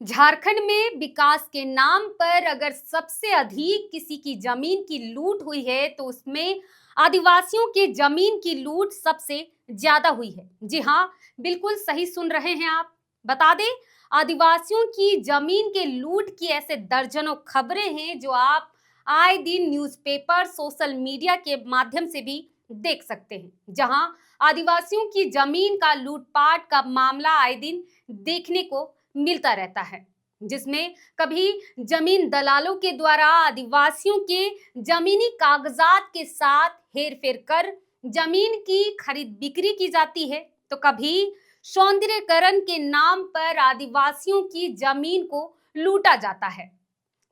झारखंड में विकास के नाम पर अगर सबसे अधिक किसी की जमीन की लूट हुई है तो उसमें आदिवासियों के जमीन की लूट सबसे ज्यादा हुई है। जी हाँ, बिल्कुल सही सुन रहे हैं आप। बता दें, आदिवासियों की जमीन के लूट की ऐसे दर्जनों खबरें हैं जो आप आए दिन न्यूज़पेपर, सोशल मीडिया के माध्यम से भी देख सकते हैं, जहां आदिवासियों की जमीन का लूटपाट का मामला आए दिन देखने को मिलता रहता है, जिसमें कभी जमीन दलालों के द्वारा आदिवासियों के जमीनी कागजात के साथ हेरफेर कर जमीन की खरीद बिक्री की जाती है, तो कभी सौंदर्यकरण के नाम पर आदिवासियों की जमीन को लूटा जाता है।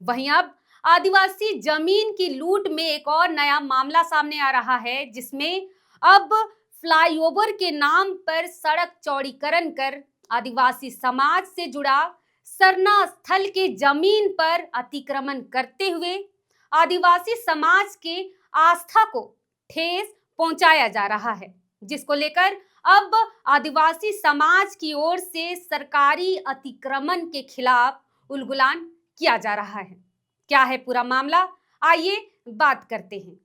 वहीं अब आदिवासी जमीन की लूट में एक और नया मामला सामने आ रहा है, जिसमें अब फ्लाईओवर के नाम पर सड़क चौड़ीकरण कर आदिवासी समाज से जुड़ा सरना स्थल के जमीन पर अतिक्रमण करते हुए आदिवासी समाज के आस्था को ठेस पहुंचाया जा रहा है, जिसको लेकर अब आदिवासी समाज की ओर से सरकारी अतिक्रमण के खिलाफ उलगुलान किया जा रहा है। क्या है पूरा मामला, आइए बात करते हैं।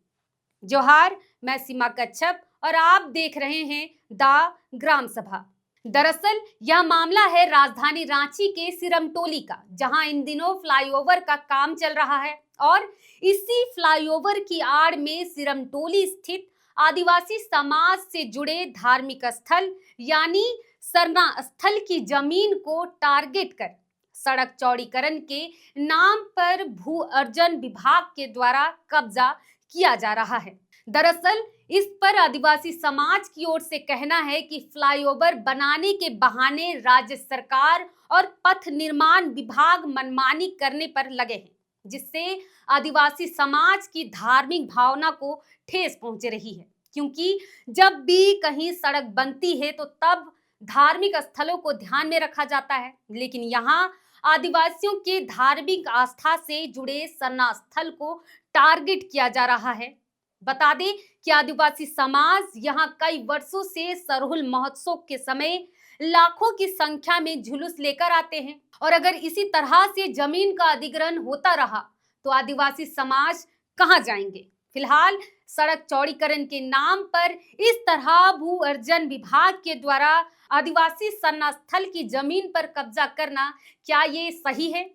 जोहार, मैं सीमा कच्छप और आप देख रहे हैं द ग्राम सभा। दरअसल यह मामला है राजधानी रांची के सिरमटोली का, जहां इन दिनों फ्लाईओवर का काम चल रहा है और इसी फ्लाईओवर की आड़ में सिरमटोली स्थित आदिवासी समाज से जुड़े धार्मिक स्थल यानी सरना स्थल की जमीन को टारगेट कर सड़क चौड़ीकरण के नाम पर भू अर्जन विभाग के द्वारा कब्जा किया जा रहा है। दरअसल इस पर आदिवासी समाज की ओर से कहना है कि फ्लाईओवर बनाने के बहाने राज्य सरकार और पथ निर्माण विभाग मनमानी करने पर लगे हैं, जिससे आदिवासी समाज की धार्मिक भावना को ठेस पहुंच रही है। क्योंकि जब भी कहीं सड़क बनती है तो तब धार्मिक स्थलों को ध्यान में रखा जाता है, लेकिन यहाँ आदिवासियों के धार्मिक आस्था से जुड़े सरना स्थल को टारगेट किया जा रहा है। बता दें कि आदिवासी समाज यहाँ कई वर्षों से सरहुल महोत्सव के समय लाखों की संख्या में जुलूस लेकर आते हैं और अगर इसी तरह से जमीन का अधिग्रहण होता रहा तो आदिवासी समाज कहां जाएंगे। फिलहाल सड़क चौड़ीकरण के नाम पर इस तरह भू अर्जन विभाग के द्वारा आदिवासी सरना स्थल की जमीन पर कब्जा करना, क्या ये सही है?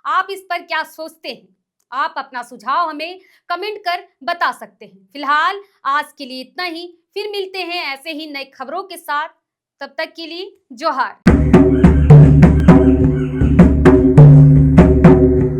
आप इस पर क्या सोचते हैं? आप अपना सुझाव हमें कमेंट कर बता सकते हैं। फिलहाल आज के लिए इतना ही, फिर मिलते हैं ऐसे ही नई खबरों के साथ। तब तक के लिए जोहार।